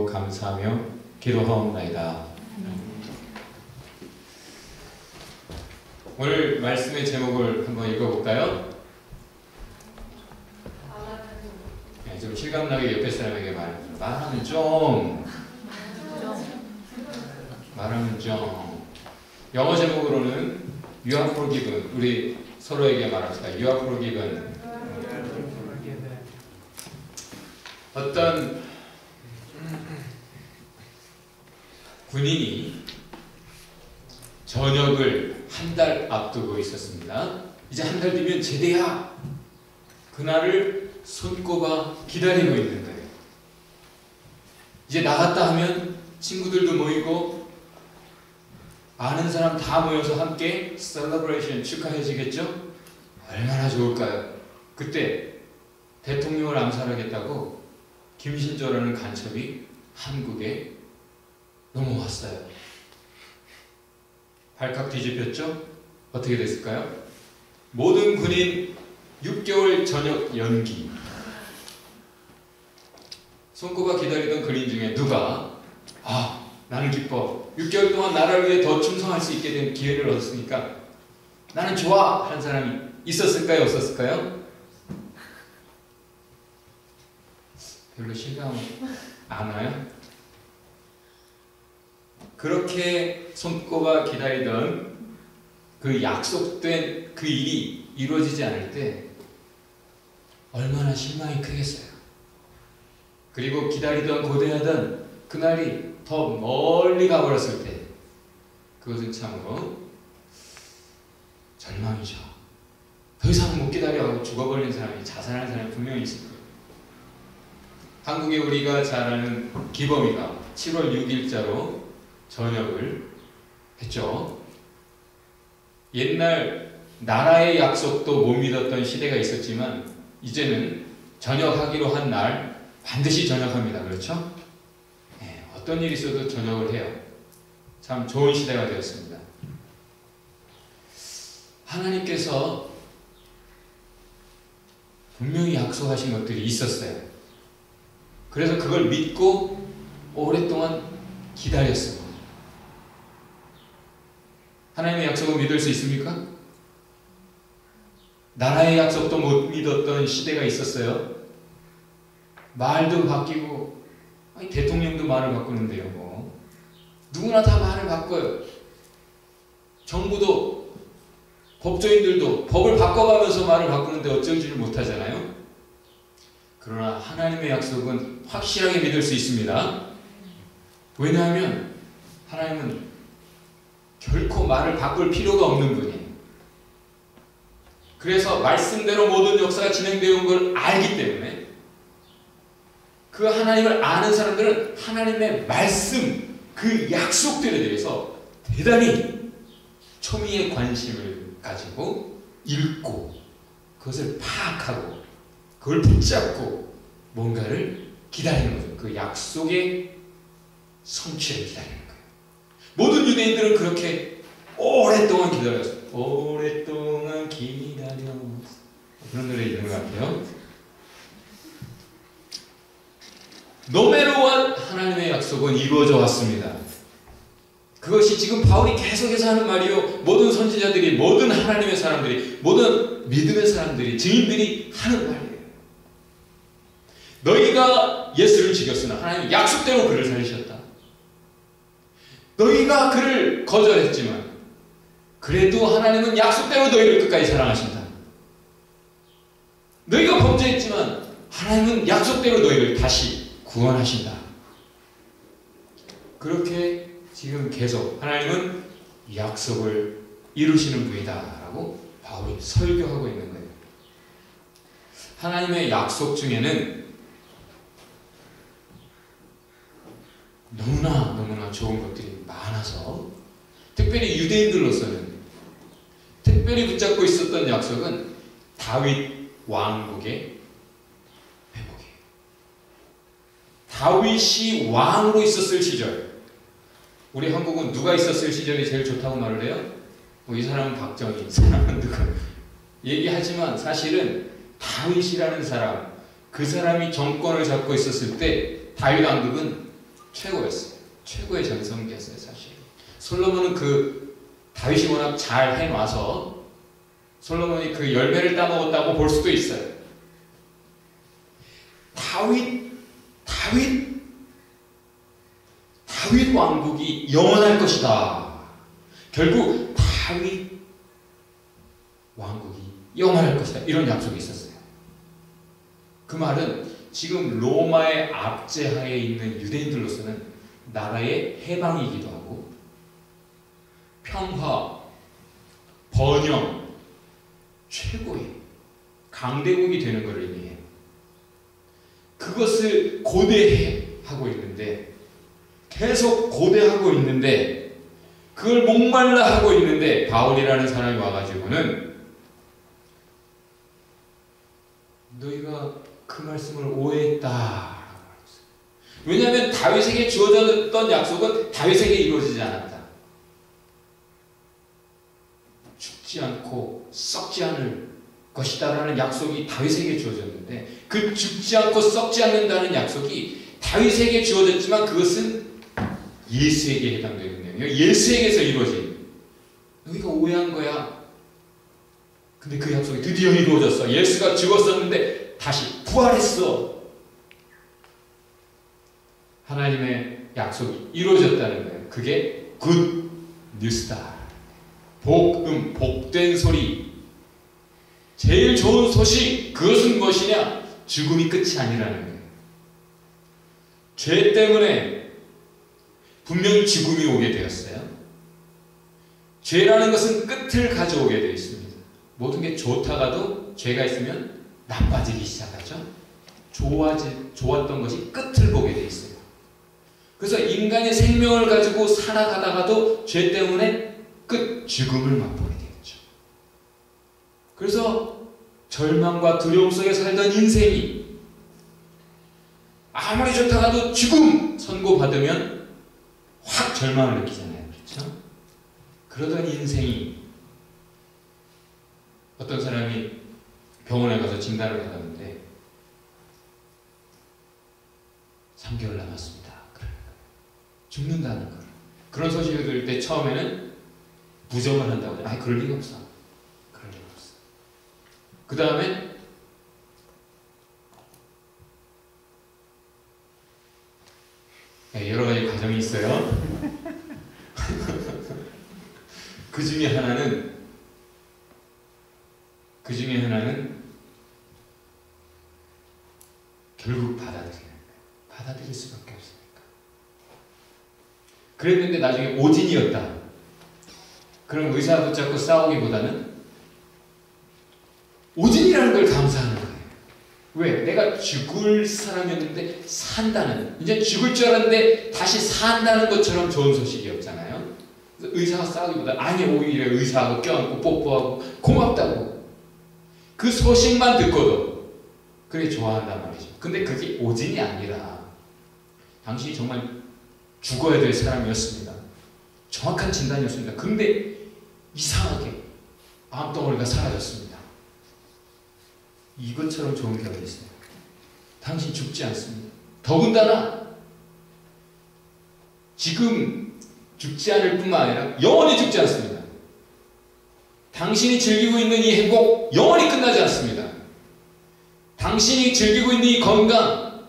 감사하며 기도하옵나이다. 오늘 말씀의 제목을 한번 읽어볼까요? 네, 좀 실감나게 옆에 사람에게 말하면 좀 영어 제목으로는 You are forgiven. 우리 서로에게 말합시다. You are forgiven. 어떤 군인이 전역을 한 달 앞두고 있었습니다. 이제 한 달 뒤면 제대야. 그날을 손꼽아 기다리고 있는 거예요. 이제 나갔다 하면 친구들도 모이고 아는 사람 다 모여서 함께 셀러브레이션 축하해지겠죠? 얼마나 좋을까요? 그때 대통령을 암살하겠다고 김신조라는 간첩이 한국에 넘어왔어요. 발칵 뒤집혔죠? 어떻게 됐을까요? 모든 군인 6개월 전역 연기. 손꼽아 기다리던 군인 중에 누가 나는 기뻐. 6개월 동안 나라를 위해 더 충성할 수 있게 된 기회를 얻었으니까 나는 좋아! 하는 사람이 있었을까요? 없었을까요? 별로 실감 안 와요? 그렇게 손꼽아 기다리던 그 약속된 그 일이 이루어지지 않을 때 얼마나 실망이 크겠어요. 그리고 기다리던 고대하던 그날이 더 멀리 가버렸을 때 그것은 참으로 절망이죠. 더 이상 못 기다려하고 죽어버린 사람이, 자살한 사람이 분명히 있을 거예요. 한국에 우리가 잘 아는 기범이가 7월 6일자로 전역을 했죠. 옛날 나라의 약속도 못 믿었던 시대가 있었지만 이제는 전역하기로 한 날 반드시 전역합니다. 그렇죠? 네, 어떤 일이 있어도 전역을 해요. 참 좋은 시대가 되었습니다. 하나님께서 분명히 약속하신 것들이 있었어요. 그래서 그걸 믿고 오랫동안 기다렸습니다. 하나님의 약속을 믿을 수 있습니까? 나라의 약속도 못 믿었던 시대가 있었어요. 말도 바뀌고 대통령도 말을 바꾸는데요. 뭐. 누구나 다 말을 바꿔요. 정부도 법조인들도 법을 바꿔가면서 말을 바꾸는데 어쩔 줄 못하잖아요. 그러나 하나님의 약속은 확실하게 믿을 수 있습니다. 왜냐하면 하나님은 결코 말을 바꿀 필요가 없는 분이에요. 그래서 말씀대로 모든 역사가 진행되어 온 걸 알기 때문에 그 하나님을 아는 사람들은 하나님의 말씀, 그 약속들에 대해서 대단히 초미의 관심을 가지고 읽고 그것을 파악하고 그걸 붙잡고 뭔가를 기다리는 거죠. 그 약속의 성취를 기다리는 거예요. 모든 유대인들은 그렇게 오랫동안 기다렸어요. 오랫동안 기다려. 그런 노래 있는 것 같아요. No matter what, 하나님의 약속은 이루어져 왔습니다. 그것이 지금 바울이 계속해서 하는 말이요. 모든 선지자들이, 모든 하나님의 사람들이, 모든 믿음의 사람들이, 증인들이 하는 말이에요. 너희가 예수를 죽였으나 하나님은 약속대로 그를 살리셨다. 너희가 그를 거절했지만 그래도 하나님은 약속대로 너희를 끝까지 사랑하신다. 너희가 범죄했지만 하나님은 약속대로 너희를 다시 구원하신다. 그렇게 지금 계속 하나님은 약속을 이루시는 분이다 라고 바울이 설교하고 있는 거예요. 하나님의 약속 중에는 너무나 좋은 것들이 많아서 특별히 유대인들로서는 특별히 붙잡고 있었던 약속은 다윗 왕국의 회복이에요. 다윗이 왕으로 있었을 시절, 우리 한국은 누가 있었을 시절이 제일 좋다고 말을 해요? 이 사람은 박정희, 이 사람은 누구 얘기하지만 사실은 다윗이라는 사람, 그 사람이 정권을 잡고 있었을 때 다윗 왕국은 최고였어요. 최고의 전성기였어요, 사실. 솔로몬은 그 다윗이 워낙 잘 해놔서 솔로몬이 그 열매를 따먹었다고 볼 수도 있어요. 다윗 왕국이 영원할 것이다. 결국 다윗 왕국이 영원할 것이다. 이런 약속이 있었어요. 그 말은 지금 로마의 압제하에 있는 유대인들로서는 나라의 해방이기도 하고 평화, 번영, 최고의 강대국이 되는 것을 의미해요. 그것을 고대하고 있는데 계속 고대하고 있는데 그걸 목말라 하고 있는데 바울이라는 사람이 와가지고는 너희가 그 말씀을 오해했다. 왜냐하면 다윗에게 주어졌던 약속은 다윗에게 이루어지지 않았다. 죽지 않고 썩지 않을 것이다 라는 약속이 다윗에게 주어졌는데 그 죽지 않고 썩지 않는다는 약속이 다윗에게 주어졌지만 그것은 예수에게 해당되는 내용이에요. 예수에게서 이루어진. 너희가 오해한 거야. 근데 그 약속이 드디어 이루어졌어. 예수가 죽었었는데 다시 부활했어. 하나님의 약속이 이루어졌다는 거예요. 그게 굿 뉴스다. 복음, 복된 소리. 제일 좋은 소식. 그것은 무엇이냐? 죽음이 끝이 아니라는 거예요. 죄 때문에 분명히 죽음이 오게 되었어요. 죄라는 것은 끝을 가져오게 되어 있습니다. 모든 게 좋다가도 죄가 있으면 나빠지기 시작하죠. 좋았던 것이 끝을 보게 되어 있어요. 그래서 인간의 생명을 가지고 살아가다가도 죄 때문에 끝, 죽음을 맛보게 되겠죠. 그래서 절망과 두려움 속에 살던 인생이 아무리 좋다가도 죽음 선고받으면 확 절망을 느끼잖아요. 그렇죠? 그러던 인생이 어떤 사람이 병원에 가서 진단을 받았는데 3개월 남았습니다. 죽는다는 걸. 그런 소식을 들을 때 처음에는 부정을 한다고. 아니 그럴 리가 없어. 그럴 리가 없어. 그 다음에 여러 가지 과정이 있어요. 그 중에 하나는 결국 받아들일 수밖에 없으니까. 그랬는데 나중에 오진이었다. 그럼 의사 붙잡고 싸우기보다는 오진이라는 걸 감사하는 거예요. 왜? 내가 죽을 사람이었는데 산다는, 이제 죽을 줄 알았는데 다시 산다는 것처럼 좋은 소식이 없잖아요. 그래서 의사가 싸우기보다 아니 오히려 의사하고 껴안고 뽀뽀하고 고맙다고 그 소식만 듣고도 그게 좋아한단 말이죠. 근데 그게 오진이 아니라 당신이 정말 죽어야 될 사람이었습니다. 정확한 진단이었습니다. 근데 이상하게 암덩어리가 사라졌습니다. 이것처럼 좋은 게 어디 있어요? 당신 죽지 않습니다. 더군다나 지금 죽지 않을 뿐만 아니라 영원히 죽지 않습니다. 당신이 즐기고 있는 이 행복 영원히 끝나지 않습니다. 당신이 즐기고 있는 이 건강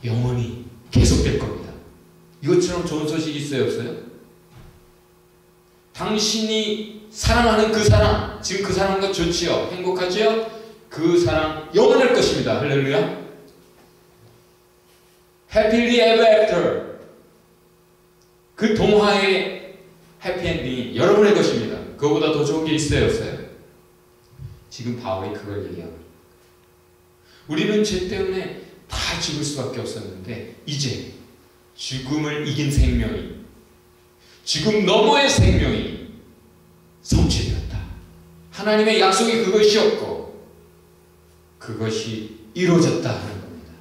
영원히 계속될 겁니다. 이것처럼 좋은 소식이 있어요, 없어요? 당신이 사랑하는 그 사람, 지금 그 사람과 좋지요? 행복하지요? 그 사랑 영원할 것입니다. 할렐루야. Happily ever after. 그 동화의 해피엔딩이 여러분의 것입니다. 그거보다 더 좋은 게 있어요, 없어요? 지금 바울이 그걸 얘기합니다. 우리는 죄 때문에 다 죽을 수밖에 없었는데 이제 죽음을 이긴 생명이, 죽음 너머의 생명이 성취되었다. 하나님의 약속이 그것이었고 그것이 이루어졌다 하는 겁니다.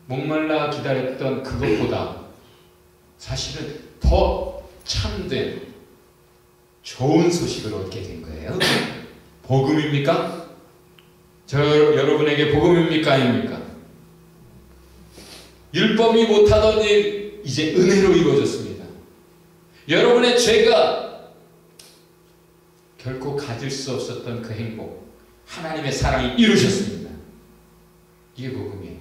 목말라 기다렸던 그것보다 사실은 더 참된 좋은 소식을 얻게 된 거예요. 복음입니까? 여러분에게 복음입니까? 아닙니까? 율법이 못하던 일, 이제 은혜로 이루어졌습니다. 여러분의 죄가 결코 가질 수 없었던 그 행복, 하나님의 사랑이 이루셨습니다. 이게 복음이에요.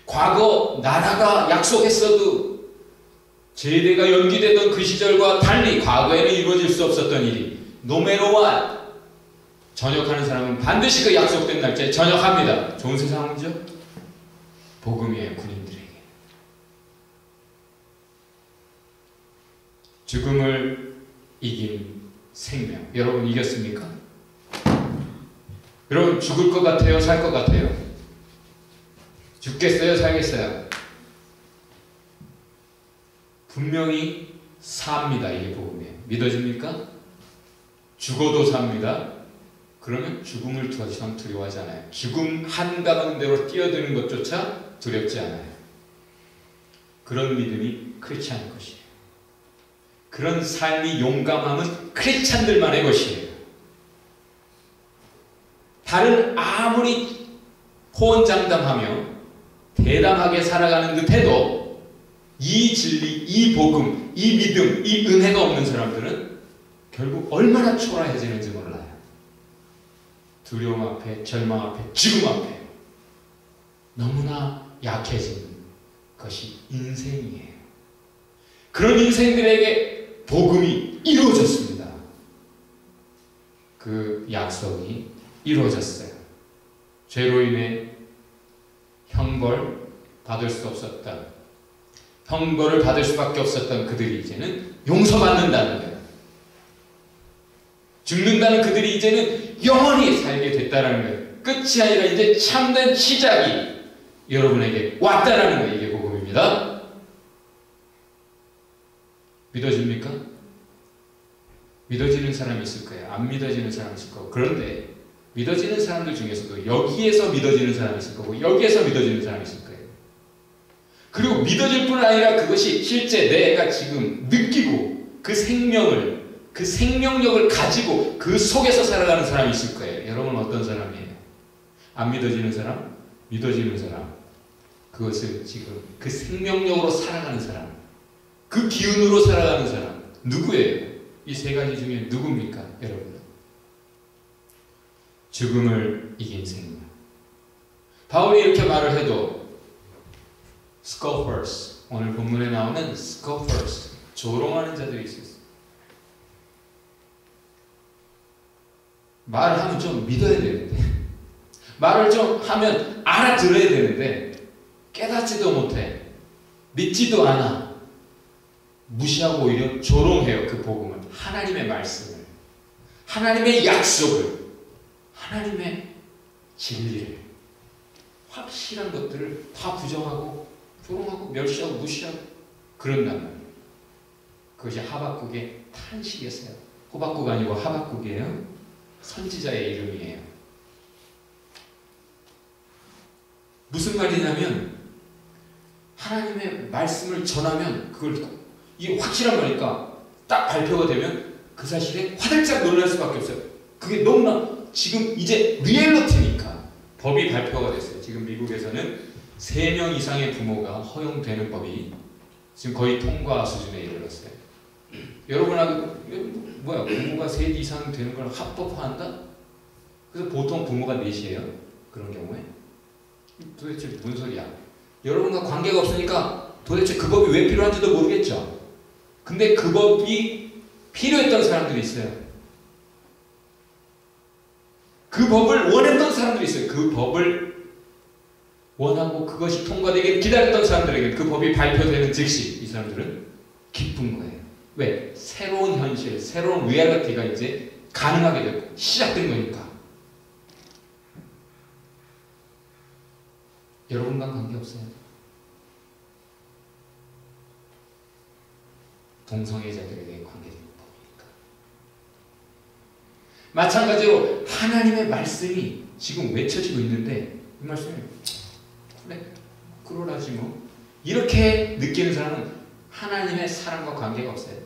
과거 나라가 약속했어도 제대가 연기되던 그 시절과 달리 과거에는 이루어질 수 없었던 일이 노메로와 전역하는 사람은 반드시 그 약속된 날짜에 전역합니다. 좋은 세상이죠? 복음이에요. 군인들에게. 죽음을 이긴 생명. 여러분 이겼습니까? 여러분 죽을 것 같아요? 살 것 같아요? 죽겠어요? 살겠어요? 분명히 삽니다. 이게 복음이에요. 믿어집니까? 죽어도 삽니다. 그러면 죽음을 더 이상 두려워하지 않아요. 죽음 한가운데로 뛰어드는 것조차 두렵지 않아요. 그런 믿음이 크리스찬의 것이에요. 그런 삶이 용감함은 크리스찬들만의 것이에요. 다른 아무리 호언장담하며 대담하게 살아가는 듯해도 이 진리, 이 복음, 이 믿음, 이 은혜가 없는 사람들은 결국 얼마나 초라해지는지 몰라요. 두려움 앞에, 절망 앞에, 죽음 앞에 너무나 약해진 것이 인생이에요. 그런 인생들에게 복음이 이루어졌습니다. 그 약속이 이루어졌어요. 죄로 인해 형벌 받을 수 없었다. 형벌을 받을 수밖에 없었던 그들이 이제는 용서받는다는 거예요. 죽는다는 그들이 이제는 영원히 살게 됐다는 거예요. 끝이 아니라 이제 참된 시작이 여러분에게 왔다라는 거예요. 이게 복음입니다. 믿어집니까? 믿어지는 사람이 있을 거예요. 안 믿어지는 사람이 있을 거고. 그런데 믿어지는 사람들 중에서도 여기에서 믿어지는 사람이 있을 거고 여기에서 믿어지는 사람이 있을 거예요. 그리고 믿어질 뿐 아니라 그것이 실제 내가 지금 느끼고 그 생명을, 그 생명력을 가지고 그 속에서 살아가는 사람이 있을 거예요. 여러분은 어떤 사람이에요? 안 믿어지는 사람? 믿어지는 사람? 그것을 지금 그 생명력으로 살아가는 사람, 그 기운으로 살아가는 사람 누구예요? 이 세 가지 중에 누굽니까? 여러분, 죽음을 이긴 생명. 바울이 이렇게 말을 해도 scoffers, 오늘 본문에 나오는 scoffers, 조롱하는 자들이 있었어요. 말을 하면 좀 믿어야 되는데, 말을 좀 하면 알아들어야 되는데 깨닫지도 못해, 믿지도 않아, 무시하고 오히려 조롱해요. 그 복음을, 하나님의 말씀을, 하나님의 약속을, 하나님의 진리를, 확실한 것들을 다 부정하고 조롱하고 멸시하고 무시하고 그런단 말이에요. 그것이 하박국의 탄식이었어요. 호박국 아니고 하박국이에요. 선지자의 이름이에요. 무슨 말이냐면 하나님의 말씀을 전하면 그걸 이게 확실한 거니까 딱 발표가 되면 그 사실에 화들짝 놀랄 수밖에 없어요. 그게 너무나 지금 이제 리얼리티니까 법이 발표가 됐어요. 지금 미국에서는 3명 이상의 부모가 허용되는 법이 지금 거의 통과 수준에 이르렀어요. 여러분하고 뭐야, 부모가 3 이상 되는 걸 합법화한다? 그래서 보통 부모가 4이에요. 그런 경우에 도대체 무슨 소리야? 여러분과 관계가 없으니까 도대체 그 법이 왜 필요한지도 모르겠죠. 근데 그 법이 필요했던 사람들이 있어요. 그 법을 원했던 사람들이 있어요. 그 법을 원하고 그것이 통과되기를 기다렸던 사람들에게 그 법이 발표되는 즉시 이 사람들은 기쁜 거예요. 왜? 새로운 현실, 새로운 리얼리티가 이제 가능하게 되고 시작된 거니까. 여러분과 관계없어요. 동성애자들에게 관계되는 법이니까. 마찬가지로 하나님의 말씀이 지금 외쳐지고 있는데 이 말씀이 그래, 그러라지 뭐, 이렇게 느끼는 사람은 하나님의 사랑과 관계가 없어요.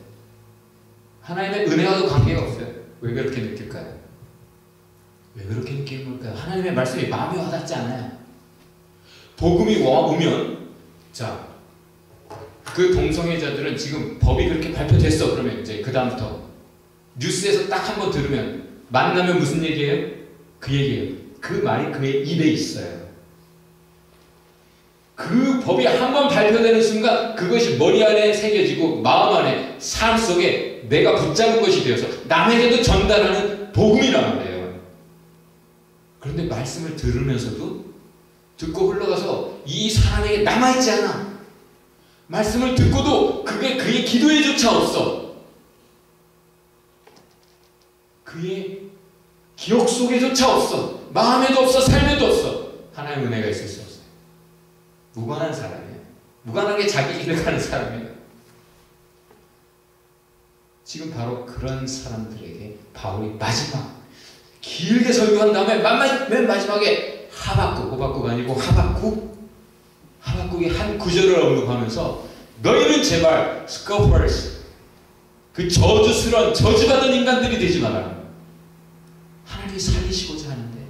하나님의 은혜와도 관계가 없어요. 왜 그렇게 느낄까요? 왜 그렇게 느끼는 걸까요? 하나님의 말씀이 마음에 와닿지 않아요. 복음이 오면, 자, 그 동성애자들은 지금 법이 그렇게 발표됐어. 그러면 이제 그 다음부터 뉴스에서 딱 한 번 들으면 만나면 무슨 얘기예요? 그 얘기예요. 그 말이 그의 입에 있어요. 그 법이 한 번 발표되는 순간 그것이 머리 안에 새겨지고 마음 안에 삶 속에 내가 붙잡은 것이 되어서 남에게도 전달하는 복음이라는 거예요. 그런데 말씀을 들으면서도 듣고 흘러가서 이 사람에게 남아있지 않아. 말씀을 듣고도 그게 그의 기도에조차 없어. 그의 기억 속에조차 없어. 마음에도 없어. 삶에도 없어. 하나님의 은혜가 있을 수 없어요. 무관한 사람이에요. 무관하게 자기 길을 가는 사람이에요. 지금 바로 그런 사람들에게 바울이 마지막 길게 설교한 다음에 맨 마지막에 하박국 아니고 하박국의 한 구절을 언급하면서 너희는 제발 scoffers, 그 저주스러운 저주받은 인간들이 되지 마라. 하나님이 살리시고자 하는데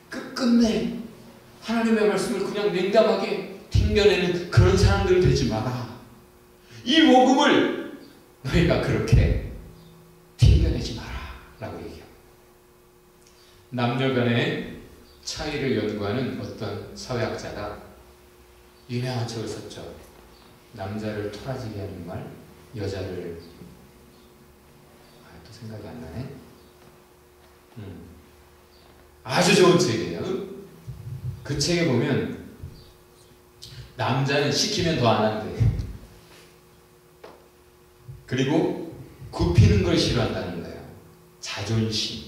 끝끝내 하나님의 말씀을 그냥 냉담하게 튕겨내는 그런 사람들 되지 마라. 이 복음을 너희가 그렇게 튕겨내지 마라 라고 얘기해요. 남녀 간의 차이를 연구하는 어떤 사회학자가 유명한 책을 썼죠. 남자를 토라지게 하는 말, 여자를 또 생각이 안 나네. 아주 좋은 책이에요. 그 책에 보면 남자는 시키면 더 안 한대. 그리고 굽히는 걸 싫어한다는 거예요. 자존심.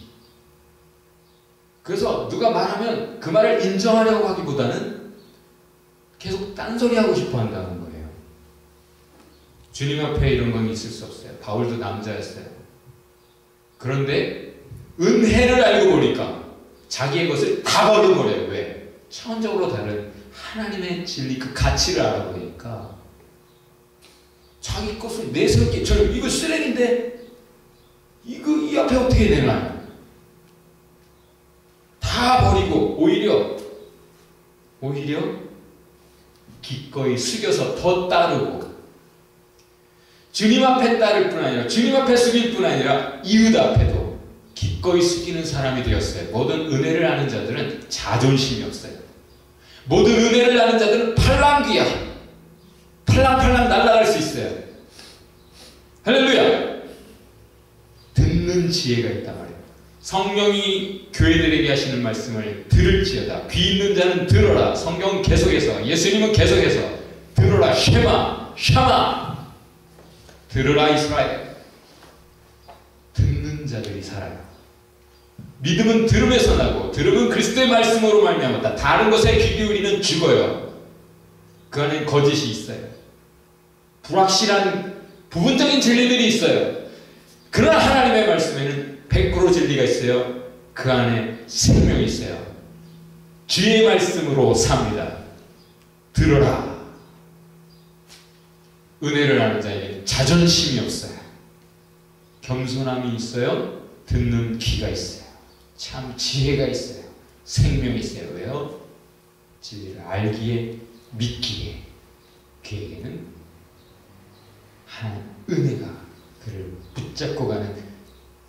그래서 누가 말하면 그 말을 인정하려고 하기보다는 계속 딴소리하고 싶어 한다는 거예요. 주님 앞에 이런 건 있을 수 없어요. 바울도 남자였어요. 그런데 은혜를 알고 보니까 자기의 것을 다 버려버려요. 왜? 차원적으로 다른 하나님의 진리, 그 가치를 알아보니까 자기 것을 내세울게. 저는 이거 쓰레기인데 이거 이 앞에 어떻게 내놔요? 다 버리고 오히려 기꺼이 숙여서 더 따르고 주님 앞에 따를 뿐 아니라 주님 앞에 숙일 뿐 아니라 이웃 앞에도 기꺼이 숙이는 사람이 되었어요. 모든 은혜를 아는 자들은 자존심이 없어요. 모든 은혜를 아는 자들은 팔랑귀야. 팔랑팔랑 날아갈 수 있어요. 할렐루야. 듣는 지혜가 있단 말이에요. 성령이 교회들에게 하시는 말씀을 들을지어다. 귀 있는 자는 들어라. 성경 계속해서, 예수님은 계속해서 들어라. 샤마 들어라 이스라엘. 듣는 자들이 살아요. 믿음은 들음에서 나고 들음은 그리스도의 말씀으로 말미암았다. 다른 것에 귀 기울이면 죽어요. 그 안에 거짓이 있어요. 불확실한 부분적인 진리들이 있어요. 그러나 하나님의 말씀에는 100% 진리가 있어요. 그 안에 생명이 있어요. 주의 말씀으로 삽니다. 들어라. 은혜를 아는 자에게 자존심이 없어요. 겸손함이 있어요. 듣는 귀가 있어요. 참 지혜가 있어요. 생명이 있어요. 왜요? 진리를 알기에, 믿기에 그에게는 하나님 은혜가 그를 붙잡고 가는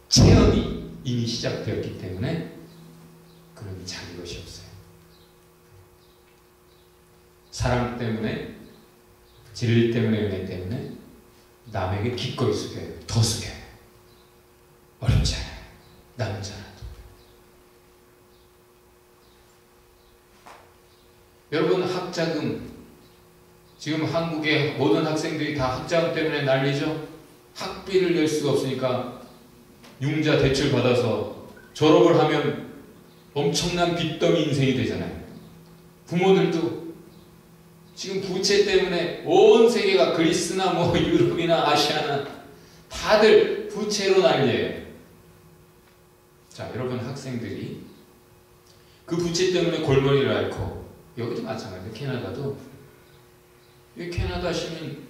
체험이 이미 시작되었기 때문에 그는 자기 것이 없어요. 사랑 때문에, 진리 때문에, 은혜 때문에 남에게 기꺼이 숙여요. 더 숙여요. 어렵지 않아요. 남은 자라도. 여러분, 학자금, 지금 한국의 모든 학생들이 다 학자금 때문에 난리죠. 학비를 낼 수가 없으니까 융자 대출 받아서 졸업을 하면 엄청난 빚더미 인생이 되잖아요. 부모들도 지금 부채 때문에 온 세계가, 그리스나 뭐 유럽이나 아시아나 다들 부채로 난리예요. 자, 여러분 학생들이 그 부채 때문에 골머리를 앓고, 여기도 마찬가지예요. 캐나다도, 캐나다 시민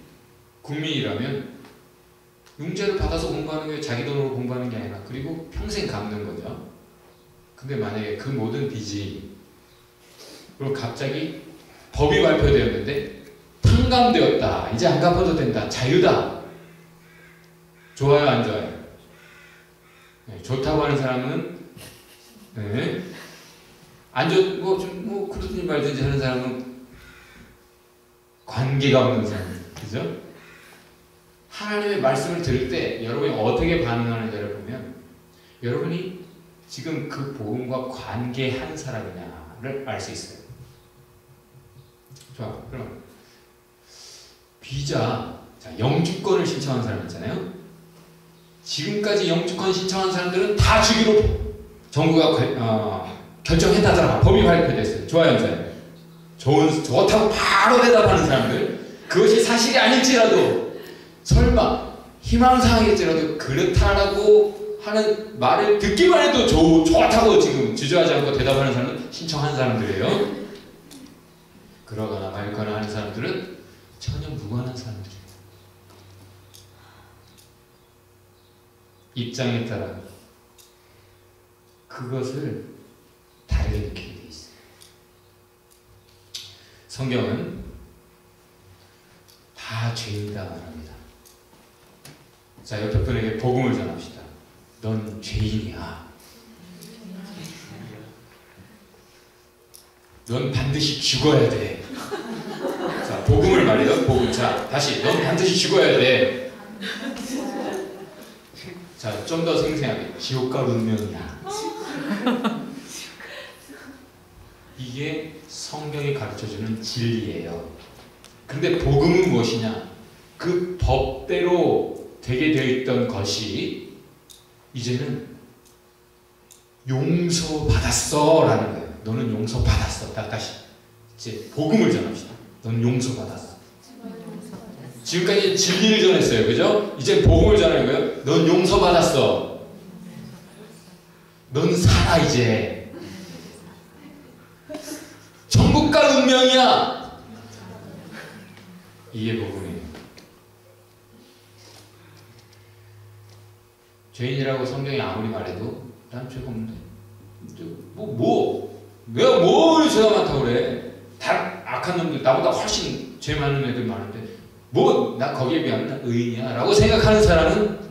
국민이라면 융자를 받아서 공부하는 게 자기 돈으로 공부하는 게 아니라 그리고 평생 갚는 거죠. 근데 만약에 그 모든 빚이, 그리고 갑자기 법이 발표되었는데 상감되었다. 이제 안 갚아도 된다. 자유다. 좋아요, 안 좋아요? 네, 좋다고 하는 사람은 네. 안 좋, 그러든지 말든지 하는 사람은 관계가 없는 사람. 그죠? 하나님의 말씀을 들을 때 여러분이 어떻게 반응하는지를 보면 여러분이 지금 그 복음과 관계한 사람이냐를 알 수 있어요. 좋아. 그럼 비자, 자, 영주권을 신청한 사람 있잖아요. 지금까지 영주권 신청한 사람들은 다 주기로 정부가 결정했다더라. 법이 발표됐어요. 좋아요, 좋아요. 좋다고 바로 대답하는 사람들. 그것이 사실이 아닐지라도 설마 희망사항일지라도 그렇다라고 하는 말을 듣기만 해도 좋다고 지금 주저하지 않고 대답하는 사람은 신청한 사람들이에요. 그러거나 말거나 하는 사람들은 전혀 무관한 사람들이에요. 입장에 따라 그것을 다르게 느끼게 돼 있어요. 성경은 다 죄인이다 말합니다. 자, 옆에 분에게 복음을 전합시다. 넌 죄인이야. 넌 반드시 죽어야 돼. 자, 복음을 말해요. 복음. 자, 다시. 넌 반드시 죽어야 돼. 자, 좀 더 생생하게. 지옥과 운명이야. 이게 성경이 가르쳐주는 진리예요. 근데 복음은 무엇이냐? 그 법대로 되게 되어 있던 것이 이제는 용서받았어 라는 거예요. 너는 용서받았어. 다시 이제 복음을 전합시다. 너는 용서받았어. 지금까지 진리를 전했어요. 그죠? 이제 복음을 전하는 거예요. 넌 용서받았어. 넌 살아 이제. 천국과 운명이야. 이게 복음이에요. 죄인이라고 성경이 아무리 말해도 난 죄가 없는데 내가 뭘 죄가 많다고 그래. 다 악한 놈들 나보다 훨씬 죄 많은 애들 많은데 나 거기에 비하면 난 의인이야 라고 생각하는 사람은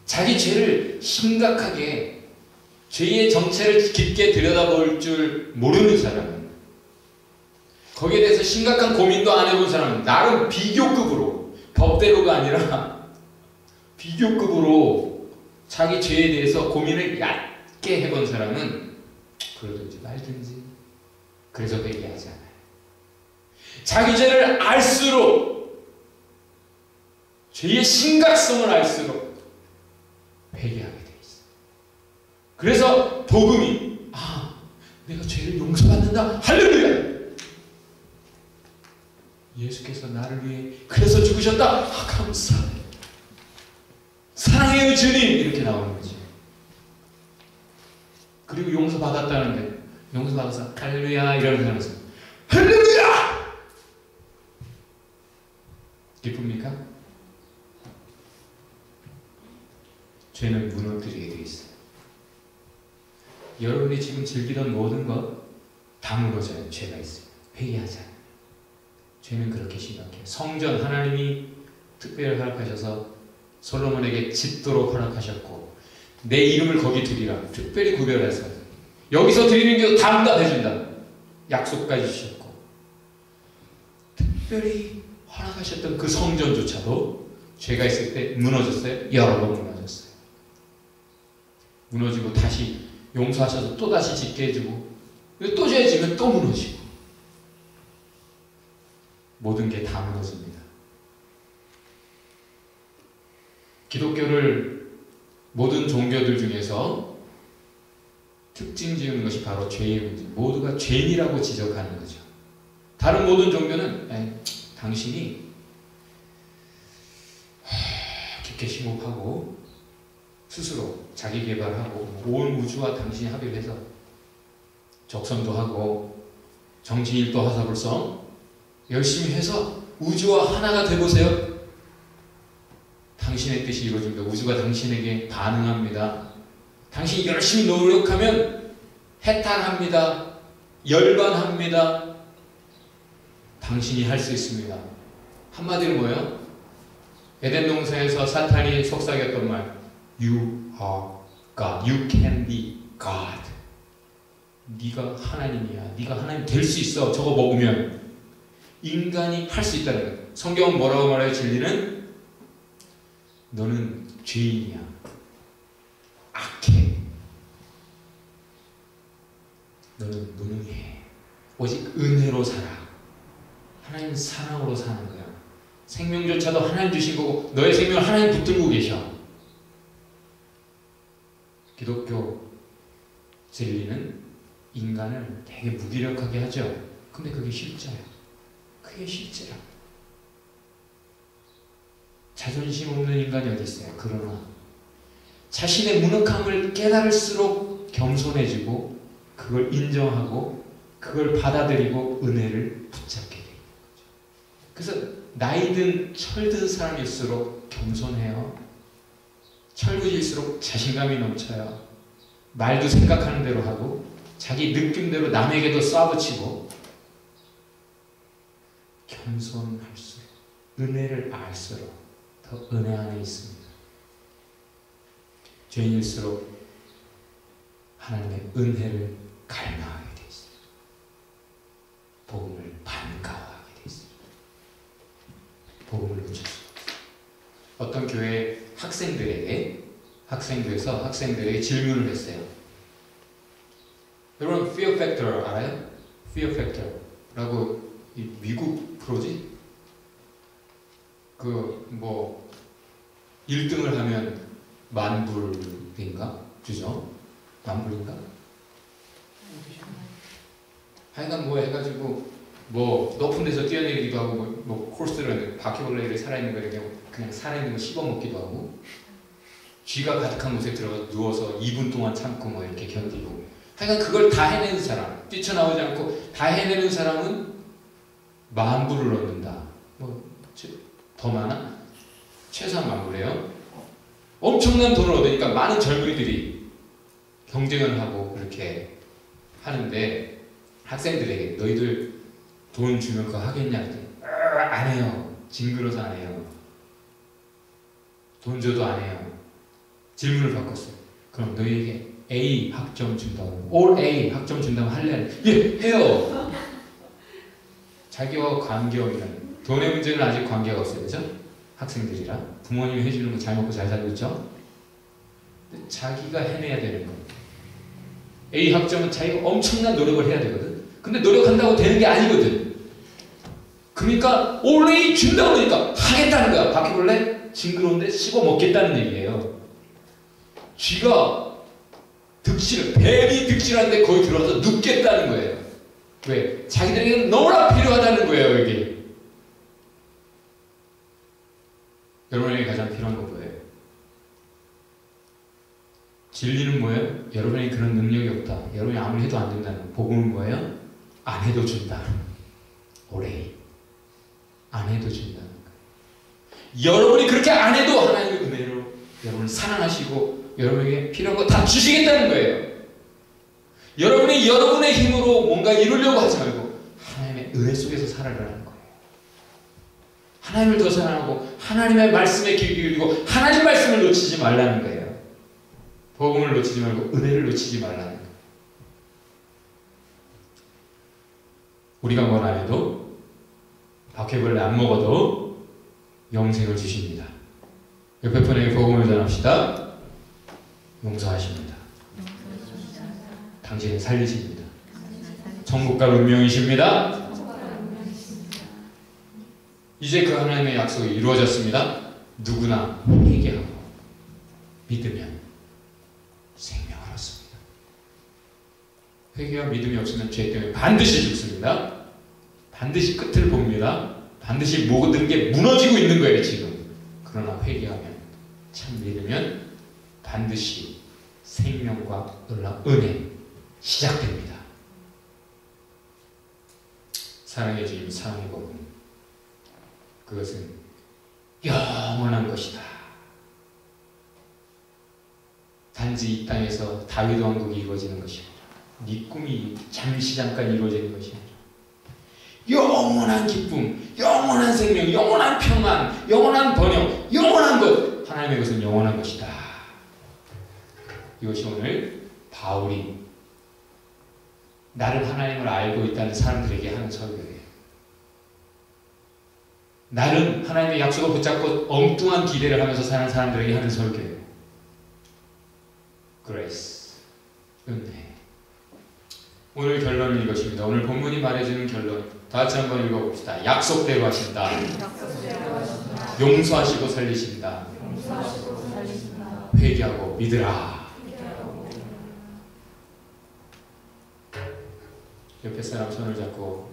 자기 죄를 심각하게 죄의 정체를 깊게 들여다볼 줄 모르는 사람은 거기에 대해서 심각한 고민도 안 해본 사람은 나름 비교급으로 법대로가 아니라 비교급으로 자기 죄에 대해서 고민을 얕게 해본 사람은 그러든지 말든지 그래서 회개하지 않아요. 자기 죄를 알수록 죄의 심각성을 알수록 회개하게 돼 있어요. 그래서 복음이 내가 죄를 용서받는다. 할렐루야. 예수께서 나를 위해 그래서 죽으셨다. 감사해. 사랑해요 주님. 이렇게 나오는 거지. 그리고 용서받았다는데 용서받아서 할렐루야 이러는 사람은 할렐루야! 기쁩니까? 죄는 무너뜨리게 되어 있어요. 여러분이 지금 즐기던 모든 것 다 무너져요. 죄가 있어요. 회개하지 않아요. 죄는 그렇게 심각해요. 성전 하나님이 특별히 허락하셔서 솔로몬에게 짓도록 허락하셨고 내 이름을 거기 두리라 특별히 구별해서 여기서 드리는 게 다 응답해준다 약속까지 주셨고 특별히 허락하셨던 그 성전조차도 죄가 있을 때 무너졌어요. 여러 번 무너졌어요. 무너지고 다시 용서하셔서 또 다시 짓게 해주고 또 죄 지면 또 무너지고 모든 게 다 무너집니다. 기독교를 모든 종교들 중에서 특징 지은 것이 바로 죄의 문제. 모두가 죄인이라고 지적하는 거죠. 다른 모든 종교는 당신이 깊게 심호흡하고 스스로 자기 개발하고 온 우주와 당신이 합의를 해서 적선도 하고 정치일도 하사불성 열심히 해서 우주와 하나가 되보세요. 당신의 뜻이 이루어집니다. 우주가 당신에게 반응합니다. 당신이 열심히 노력하면 해탈합니다. 열반합니다. 당신이 할 수 있습니다. 한마디로 뭐예요? 에덴 동산에서 사탄이 속삭였던 말, You are God. You can be God. 네가 하나님이야. 네가 하나님 될 수 있어. 저거 먹으면. 인간이 할 수 있다는 거예요. 성경은 뭐라고 말해요? 진리는 너는 죄인이야. 악해. 너는 무능해. 오직 은혜로 살아. 하나님 사랑으로 사는 거야. 생명조차도 하나님 주신 거고 너의 생명을 하나님 붙들고 계셔. 기독교 진리는 인간을 되게 무기력하게 하죠. 근데 그게 실제야. 그게 실제야. 자존심 없는 인간이 어디 있어요? 그러나 자신의 무능함을 깨달을수록 겸손해지고 그걸 인정하고 그걸 받아들이고 은혜를 붙잡게 돼요. 그래서 나이든 철든 사람일수록 겸손해요. 철부지일수록 자신감이 넘쳐요. 말도 생각하는 대로 하고 자기 느낌대로 남에게도 쏴붙이고 겸손할수록 은혜를 알수록 더 은혜 안에 있습니다. 죄인일수록 하나님의 은혜를 갈망하게 돼 있어요. 복음을 반가워하게 돼 있어요. 복음을 붙였어요. 어떤 교회 학생들에게 질문을 했어요. 여러분 Fear Factor 알아요? Fear Factor라고 이 미국 프로지? 그 뭐 1등을 하면 만불인가? 주죠? 만불인가? 하여간 뭐 해가지고 뭐 높은 데서 뛰어내리기도 하고 뭐 코스를 바퀴벌레를 살아있는 거를 그냥 살아있는 거 씹어먹기도 하고 쥐가 가득한 곳에 들어가서 누워서 2분 동안 참고 뭐 이렇게 견디고 하여간 그걸 다 해내는 사람, 뛰쳐나오지 않고 다 해내는 사람은 만불을 얻는다. 뭐 더 많아? 최소한 만불이에요. 엄청난 돈을 얻으니까 많은 젊은이들이 경쟁을 하고 그렇게 하는데 학생들에게 너희들 돈 주면 그거 하겠냐? 안 해요. 징그러서 안 해요. 돈 줘도 안 해요. 질문을 바꿨어요. 그럼 너희에게 A 학점 준다고, All A 학점 준다고 할래? 예, 해요. 자기와 관계없는 돈의 문제는 아직 관계가 없어요. 그죠? 학생들이라 부모님이 해주는 거 잘 먹고 잘 살고 있죠? 근데 자기가 해내야 되는 거예요. A 학점은 자기가 엄청난 노력을 해야 되거든. 근데 노력한다고 되는 게 아니거든. 그러니까 All A 준다고 그러니까 하겠다는 거야. 바퀴벌레 징그러운데 씹어 먹겠다는 얘기예요. 쥐가 뱀이 득실하는데 거기 들어가서 눕겠다는 거예요. 왜? 자기들에게는 너무나 필요하다는 거예요, 여기. 여러분에게 가장 필요한 건 뭐예요? 진리는 뭐예요? 여러분에게 그런 능력이 없다. 여러분이 아무리 해도 안 된다는 거. 복음은 뭐예요? 안 해도 준다. 오래. 안 해도 준다는 거. 여러분이 그렇게 안 해도 하나님의 은혜로 여러분을 사랑하시고 여러분에게 필요한 거 다 주시겠다는 거예요. 여러분이 여러분의 힘으로 뭔가 이루려고 하지 말고 하나님의 은혜 속에서 살아가라는 거예요. 하나님을 더 사랑하고 하나님의 말씀에 귀 기울이고 하나님 말씀을 놓치지 말라는 거예요. 복음을 놓치지 말고 은혜를 놓치지 말라는 거예요. 우리가 뭘 안 해도 바퀴벌레 안 먹어도 영생을 주십니다. 옆에 분에게 복음을 전합시다. 용서하십니다. 당신을 살리십니다. 천국과 운명이십니다. 이제 그 하나님의 약속이 이루어졌습니다. 누구나 회개하고 믿으면 생명을 얻습니다. 회개와 믿음이 없으면 죄 때문에 반드시 죽습니다. 반드시 끝을 봅니다. 반드시 모든 게 무너지고 있는 거예요, 지금. 그러나 회개하면, 참 믿으면 반드시 생명과 은혜 시작됩니다. 사랑의 주님, 사랑의 복음. 그것은 영원한 것이다. 단지 이 땅에서 다윗 왕국이 이루어지는 것이 아니라 네 꿈이 잠시 잠깐 이루어지는 것이 아니라 영원한 기쁨, 영원한 생명, 영원한 평안, 영원한 번영, 영원한 것, 하나님의 것은 영원한 것이다. 이것이 오늘 바울이 나를 하나님을 알고 있다는 사람들에게 하는 설교예요. 나름 하나님의 약속을 붙잡고 엉뚱한 기대를 하면서 사는 사람들에게 하는 설교예요. 그레이스, 은혜. 오늘 결론은 이것입니다. 오늘 본문이 말해주는 결론, 다 같이 한번 읽어봅시다. 약속대로 하신다. 용서하시고 살리신다. 회개하고 믿으라. 옆에 사람 손을 잡고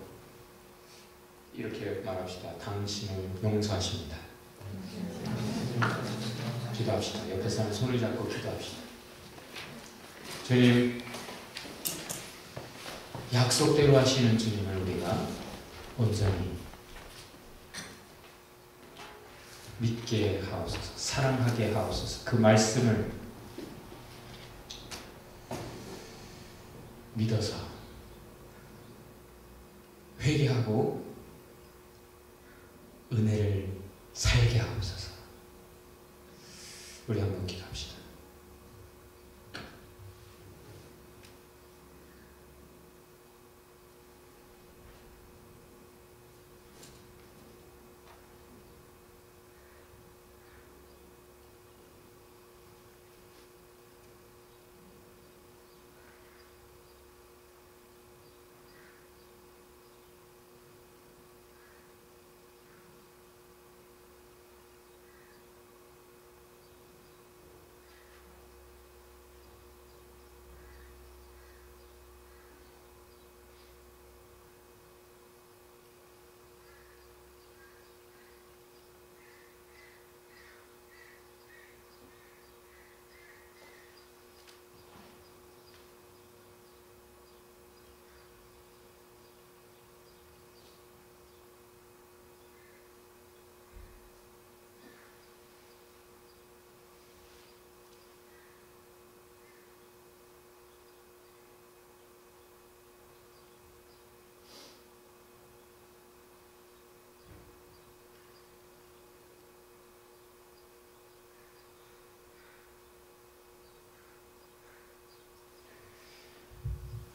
이렇게 말합시다. 당신을 용서하십니다. 기도합시다. 옆에 사람 손을 잡고 기도합시다. 주님, 약속대로 하시는 주님을 우리가 온전히 믿게 하옵소서, 사랑하게 하옵소서. 그 말씀을 믿어서 회개하고 은혜를 살게 하옵소서. 우리 한번 기도합시다.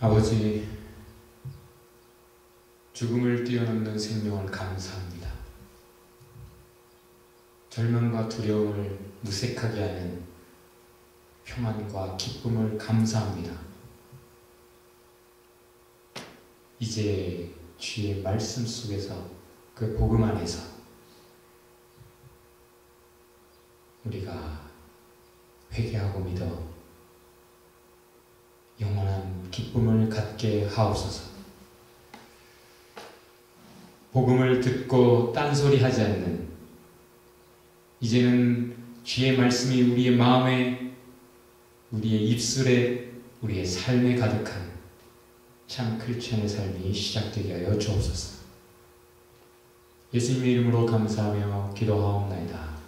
아버지, 죽음을 뛰어넘는 생명을 감사합니다. 절망과 두려움을 무색하게 하는 평안과 기쁨을 감사합니다. 이제 주의 말씀 속에서, 그 복음 안에서 우리가 회개하고 믿어 영원한 기쁨을 갖게 하옵소서. 복음을 듣고 딴소리 하지 않는, 이제는 주의 말씀이 우리의 마음에, 우리의 입술에, 우리의 삶에 가득한 참 크리스천의 삶이 시작되게 하여 주옵소서. 예수님의 이름으로 감사하며 기도하옵나이다.